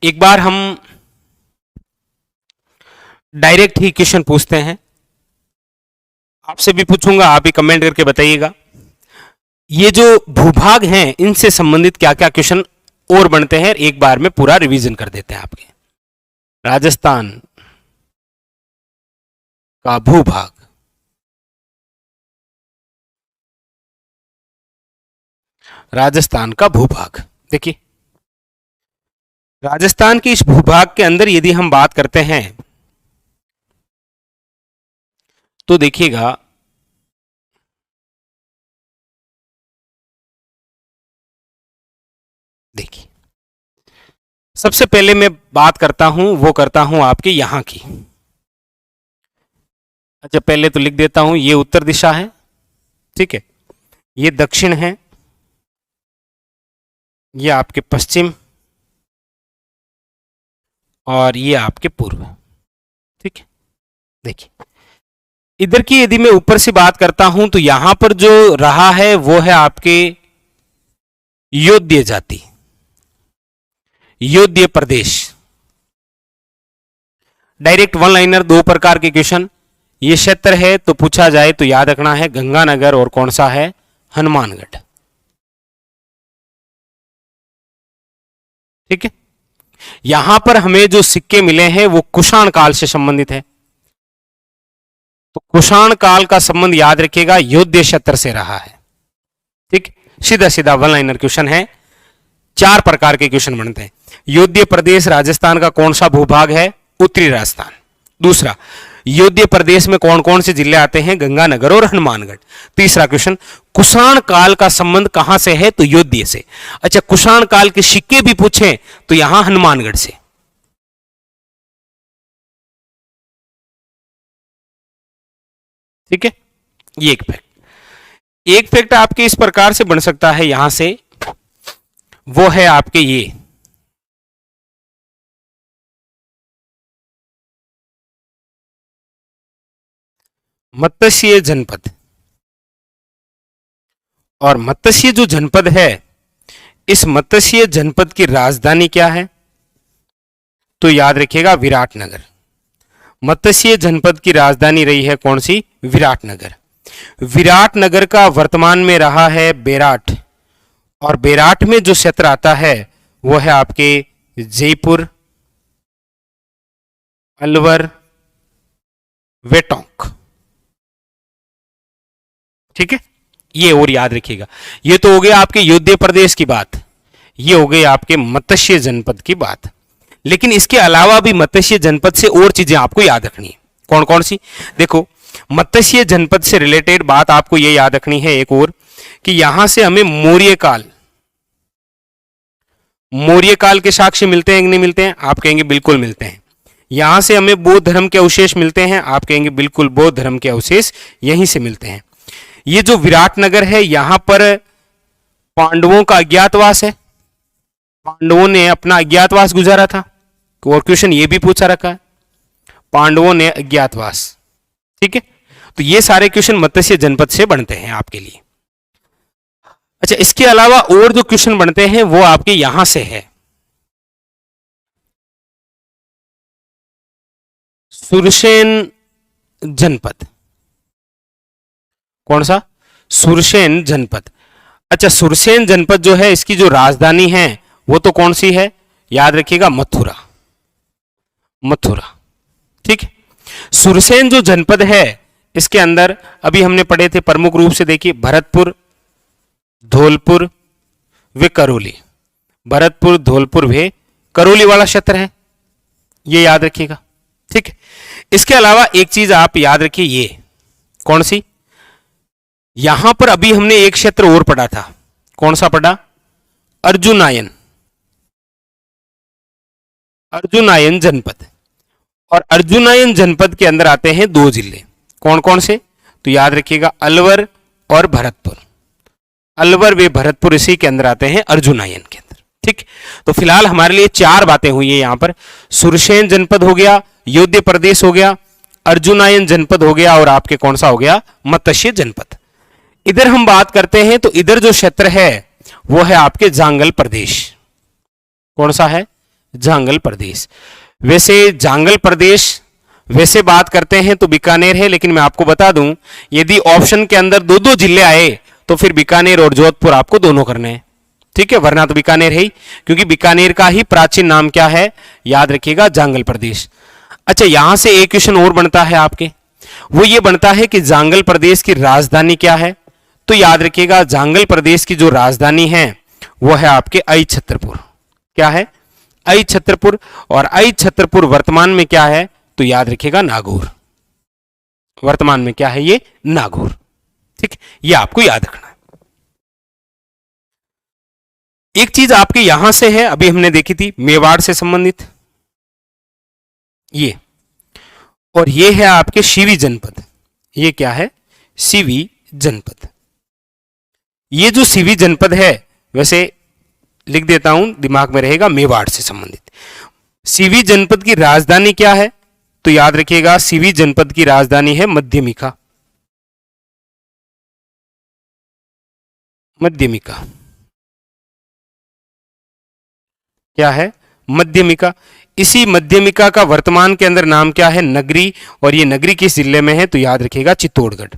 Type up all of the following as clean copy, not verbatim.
एक बार हम डायरेक्ट ही क्वेश्चन पूछते हैं, आपसे भी पूछूंगा, आप भी कमेंट करके बताइएगा। ये जो भूभाग हैं इनसे संबंधित क्या क्या क्वेश्चन और बनते हैं, एक बार में पूरा रिवीजन कर देते हैं आपके। राजस्थान का भूभाग, राजस्थान का भूभाग, देखिए राजस्थान के इस भूभाग के अंदर यदि हम बात करते हैं तो देखिएगा देखिए सबसे पहले मैं बात करता हूं, वो करता हूं आपके यहां की। अच्छा पहले तो लिख देता हूं, ये उत्तर दिशा है, ठीक है, ये दक्षिण है, ये आपके पश्चिम और ये आपके पूर्व, ठीक है। देखिए इधर की यदि मैं ऊपर से बात करता हूं तो यहां पर जो रहा है वो है आपके योध्य जाति, योध्य प्रदेश। डायरेक्ट वन लाइनर, दो प्रकार के क्वेश्चन। ये क्षेत्र है तो पूछा जाए तो याद रखना है गंगानगर और कौन सा है, हनुमानगढ़, ठीक है। यहां पर हमें जो सिक्के मिले हैं वो कुषाण काल से संबंधित है, तो कुषाण काल का संबंध याद रखिएगा योध्य क्षेत्र से रहा है, ठीक। सीधा सीधा वन लाइनर क्वेश्चन है। चार प्रकार के क्वेश्चन बनते हैं। योध्य प्रदेश राजस्थान का कौन सा भूभाग है, उत्तरी राजस्थान। दूसरा, योध्य प्रदेश में कौन कौन से जिले आते हैं, गंगानगर और हनुमानगढ़। तीसरा क्वेश्चन, कुषाण काल का संबंध कहां से है, तो योध्य से। अच्छा कुषाण काल के सिक्के भी पूछे तो यहां हनुमानगढ़ से, ठीक है। ये एक फैक्ट, एक फैक्ट आपके इस प्रकार से बन सकता है यहां से, वो है आपके ये मत्स्य जनपद। और मत्स्य जो जनपद है, इस मत्स्य जनपद की राजधानी क्या है, तो याद रखिएगा विराटनगर। मत्स्य जनपद की राजधानी रही है कौन सी, विराटनगर। विराटनगर का वर्तमान में रहा है बेराट, और बेराट में जो क्षेत्र आता है वो है आपके जयपुर, अलवर, वेटोंक, ठीक है। ये और याद रखिएगा, ये तो हो गया आपके योध्य प्रदेश की बात, ये हो गई आपके मत्स्य जनपद की बात। लेकिन इसके अलावा भी मत्स्य जनपद से और चीजें आपको याद रखनी है। कौन कौन सी, देखो मत्स्य जनपद से रिलेटेड बात आपको ये याद रखनी है एक और, कि यहां से हमें मौर्य काल, मौर्य काल के साक्ष्य मिलते हैं कि नहीं मिलते हैं, आप कहेंगे बिल्कुल मिलते हैं। यहां से हमें बौद्ध धर्म के अवशेष मिलते हैं, आप कहेंगे बिल्कुल बौद्ध धर्म के अवशेष यहीं से मिलते हैं। ये जो विराटनगर है यहां पर पांडवों का अज्ञातवास है, पांडवों ने अपना अज्ञातवास गुजारा था, और क्वेश्चन ये भी पूछा रखा है, पांडवों ने अज्ञातवास, ठीक है। तो ये सारे क्वेश्चन मत्स्य जनपद से बनते हैं आपके लिए। अच्छा इसके अलावा और जो क्वेश्चन बनते हैं वो आपके यहां से है, सुरसेन जनपद। कौन सा, सुरसेन जनपद। अच्छा सुरसेन जनपद जो है इसकी जो राजधानी है वो तो कौन सी है, याद रखिएगा मथुरा, मथुरा, ठीक है। सुरसेन जो जनपद है इसके अंदर अभी हमने पढ़े थे प्रमुख रूप से, देखिए भरतपुर, धौलपुर वे करौली, भरतपुर धौलपुर वे करौली वाला क्षेत्र है, ये याद रखिएगा, ठीक है। इसके अलावा एक चीज आप याद रखिए, ये कौन सी, यहां पर अभी हमने एक क्षेत्र और पढ़ा था, कौन सा पढ़ा, अर्जुनायन, अर्जुनायन जनपद। और अर्जुनायन जनपद के अंदर आते हैं दो जिले, कौन कौन से, तो याद रखिएगा अलवर और भरतपुर, अलवर वे भरतपुर इसी के अंदर आते हैं अर्जुनायन के अंदर, ठीक। तो फिलहाल हमारे लिए चार बातें हुई है यहां पर, सुरसेन जनपद हो गया, योध्य प्रदेश हो गया, अर्जुनायन जनपद हो गया, और आपके कौन सा हो गया, मत्स्य जनपद। इधर हम बात करते हैं तो इधर जो क्षेत्र है वो है आपके जांगल प्रदेश, कौन सा है, जांगल प्रदेश। वैसे जांगल प्रदेश वैसे बात करते हैं तो बीकानेर है, लेकिन मैं आपको बता दूं यदि ऑप्शन के अंदर दो दो जिले आए तो फिर बीकानेर और जोधपुर आपको दोनों करने हैं, ठीक है, वरना तो बीकानेर है ही, क्योंकि बीकानेर का ही प्राचीन नाम क्या है, याद रखिएगा, जांगल प्रदेश। अच्छा, यहां से एक क्वेश्चन और बनता है आपके, वो ये बनता है कि जांगल प्रदेश की राजधानी क्या है। तो याद रखिएगा जांगल प्रदेश की जो राजधानी है वो है आपके आई छत्रपुर। क्या है? आई छत्रपुर। और आई छत्रपुर वर्तमान में क्या है, तो याद रखिएगा नागौर। वर्तमान में क्या है ये, नागौर। ठीक, ये आपको याद रखना है। एक चीज आपके यहां से है, अभी हमने देखी थी मेवाड़ से संबंधित ये, और ये है आपके शिवी जनपद। ये क्या है, शिवी जनपद। ये जो शिवी जनपद है, वैसे लिख देता हूं, दिमाग में रहेगा, मेवाड़ से संबंधित। शिवी जनपद की राजधानी क्या है, तो याद रखिएगा शिवी जनपद की राजधानी है मध्यमिका। मध्यमिका क्या है, मध्यमिका। इसी मध्यमिका का वर्तमान के अंदर नाम क्या है, नगरी। और ये नगरी किस जिले में है, तो याद रखिएगा चित्तौड़गढ़।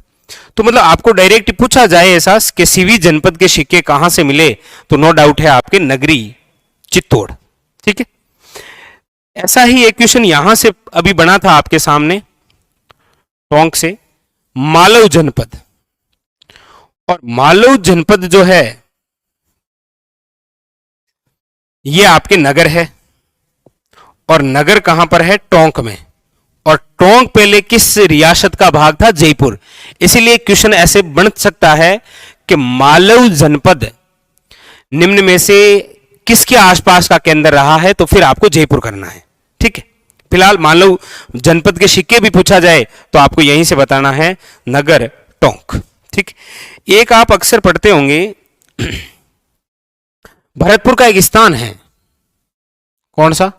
तो मतलब आपको डायरेक्ट पूछा जाए ऐसा कि शिवी जनपद के सिक्के कहां से मिले, तो नो डाउट है आपके नगरी चित्तौड़। ठीक है, ऐसा ही एक क्वेश्चन यहां से अभी बना था आपके सामने टोंक से, मालव जनपद। और मालव जनपद जो है ये आपके नगर है, और नगर कहां पर है, टोंक में। और टोंक पहले किस रियासत का भाग था, जयपुर। इसीलिए क्वेश्चन ऐसे बन सकता है कि मालव जनपद निम्न में से किसके आसपास का केंद्र रहा है, तो फिर आपको जयपुर करना है। ठीक है, फिलहाल मालव जनपद के सिक्के भी पूछा जाए तो आपको यहीं से बताना है, नगर टोंक। ठीक, एक आप अक्सर पढ़ते होंगे, भरतपुर का एक स्थान है, कौन सा,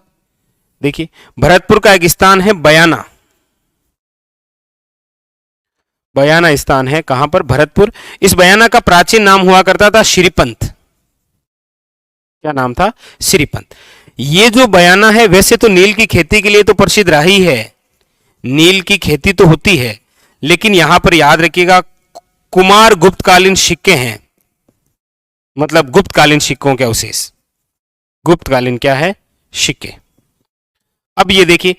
देखिए भरतपुर का एक स्थान है बयाना। बयाना स्थान है कहां पर, भरतपुर। इस बयाना का प्राचीन नाम हुआ करता था श्रीपंथ। क्या नाम था, श्रीपंथ। ये जो बयाना है वैसे तो नील की खेती के लिए तो प्रसिद्ध रहा ही है, नील की खेती तो होती है, लेकिन यहां पर याद रखिएगा कुमार गुप्तकालीन सिक्के हैं, मतलब गुप्तकालीन सिक्कों के अवशेष, गुप्तकालीन क्या है, सिक्के। अब ये देखिए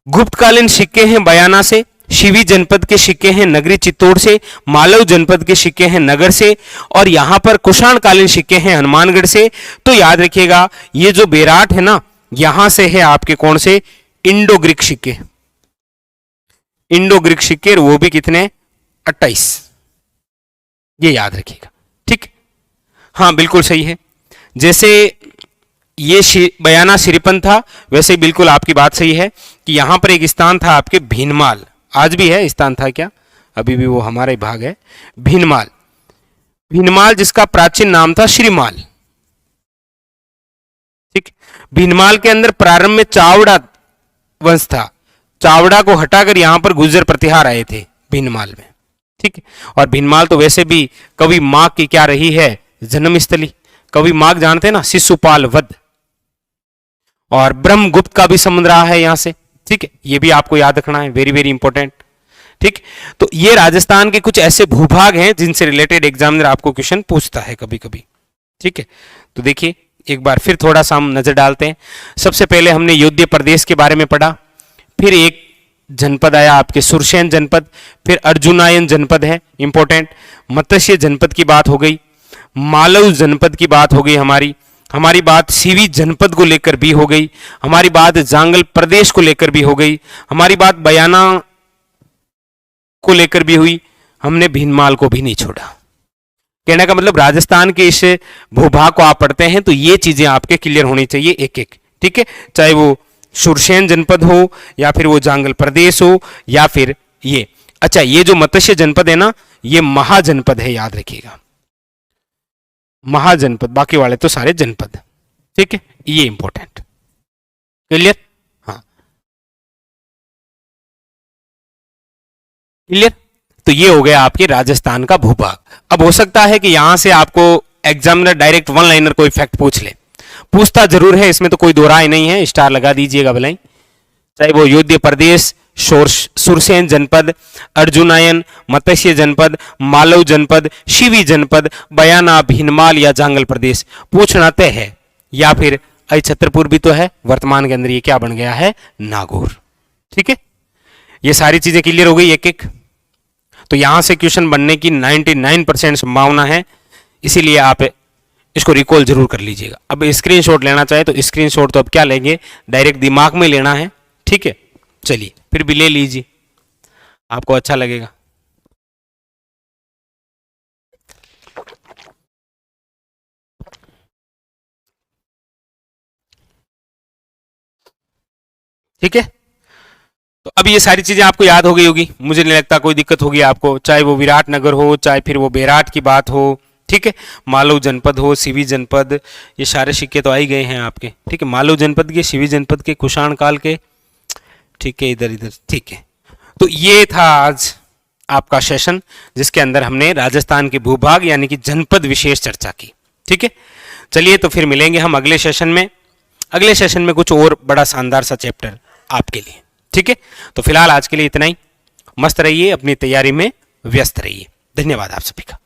गुप्तकालीन सिक्के हैं बयाना से, शिवी जनपद के सिक्के हैं नगरी चित्तौड़ से, मालव जनपद के सिक्के हैं नगर से, और यहां पर कुषाण कालीन सिक्के हैं हनुमानगढ़ से। तो याद रखिएगा ये जो बेराट है ना, यहां से है आपके कौन से, इंडो ग्रीक सिक्के। इंडो ग्रीक सिक्के, वो भी कितने, 28। ये याद रखिएगा। ठीक, हाँ बिल्कुल सही है। जैसे ये बयाना श्रीपंथ था, वैसे बिल्कुल आपकी बात सही है कि यहां पर एक स्थान था आपके भीनमाल, आज भी है, स्थान था क्या, अभी भी वो हमारा ही भाग है, भीनमाल। भीनमाल जिसका प्राचीन नाम था श्रीमाल। ठीक, भीनमाल के अंदर प्रारंभ में चावड़ा वंश था, चावड़ा को हटाकर यहां पर गुर्जर प्रतिहार आए थे भीनमाल में। ठीक, और भीनमाल तो वैसे भी कवि माघ की क्या रही है, जन्मस्थली। कवि माघ जानते हैं ना, शिशुपाल वध, और ब्रह्मगुप्त का भी संबंध रहा है यहां से। ठीक है, ये भी आपको याद रखना है, वेरी वेरी इंपॉर्टेंट। ठीक, तो ये राजस्थान के कुछ ऐसे भूभाग हैं जिनसे रिलेटेड एग्जामिनर आपको क्वेश्चन पूछता है कभी कभी। ठीक है, तो देखिए एक बार फिर थोड़ा सा हम नजर डालते हैं। सबसे पहले हमने योध्य प्रदेश के बारे में पढ़ा, फिर एक जनपद आया आपके सुरसेन जनपद, फिर अर्जुनायन जनपद है इंपॉर्टेंट, मत्स्य जनपद की बात हो गई, मालव जनपद की बात हो गई, हमारी बात शिवी जनपद को लेकर भी हो गई, हमारी बात जांगल प्रदेश को लेकर भी हो गई, हमारी बात बयाना को लेकर भी हुई, हमने भीनमाल को भी नहीं छोड़ा। कहने का मतलब राजस्थान के इस भूभाग को आप पढ़ते हैं तो ये चीजें आपके क्लियर होनी चाहिए एक एक। ठीक है, चाहे वो सुरसेन जनपद हो या फिर वो जांगल प्रदेश हो या फिर ये। अच्छा, ये जो मत्स्य जनपद है ना, ये महाजनपद है, याद रखिएगा, महाजनपद, बाकी वाले तो सारे जनपद। ठीक है, ये इंपॉर्टेंट, क्लियर, हाँ क्लियर। तो ये हो गया आपके राजस्थान का भूभाग। अब हो सकता है कि यहां से आपको एग्जामिनर डायरेक्ट वन लाइनर कोई फैक्ट पूछ ले, पूछता जरूर है, इसमें तो कोई दो राय नहीं है, स्टार लगा दीजिएगा भलाई। चाहे वो योध्य प्रदेश, सुरसेन जनपद, अर्जुनायन, मत्स्य जनपद, मालव जनपद, शिवी जनपद, बयाना, भीनमाल या जांगल प्रदेश, पूछना तय है। या फिर छतरपुर भी तो है, वर्तमान के अंदर ये क्या बन गया है, नागौर। ठीक है, ये सारी चीजें क्लियर हो गई एक एक। तो यहां से क्वेश्चन बनने की 99% संभावना है, इसीलिए आप इसको रिकॉल जरूर कर लीजिएगा। अब स्क्रीनशॉट लेना चाहे तो स्क्रीनशॉट तो अब क्या लेंगे, डायरेक्ट दिमाग में लेना है। ठीक है, चलिए फिर भी ले लीजिए, आपको अच्छा लगेगा। ठीक है, तो अब ये सारी चीजें आपको याद हो गई होगी, मुझे नहीं लगता कोई दिक्कत होगी आपको, चाहे वो विराटनगर हो, चाहे फिर वो बेराट की बात हो। ठीक है, मालव जनपद हो, सिवी जनपद, ये सारे सिक्के तो आ ही गए हैं आपके। ठीक है, मालव जनपद के, सिवी जनपद के, कुषाण काल के। ठीक है, इधर इधर। ठीक है, तो ये था आज आपका सेशन, जिसके अंदर हमने राजस्थान के भूभाग यानी कि जनपद विशेष चर्चा की। ठीक है, चलिए तो फिर मिलेंगे हम अगले सेशन में। अगले सेशन में कुछ और बड़ा शानदार सा चैप्टर आपके लिए। ठीक है, तो फिलहाल आज के लिए इतना ही। मस्त रहिए, अपनी तैयारी में व्यस्त रहिए। धन्यवाद आप सभी का।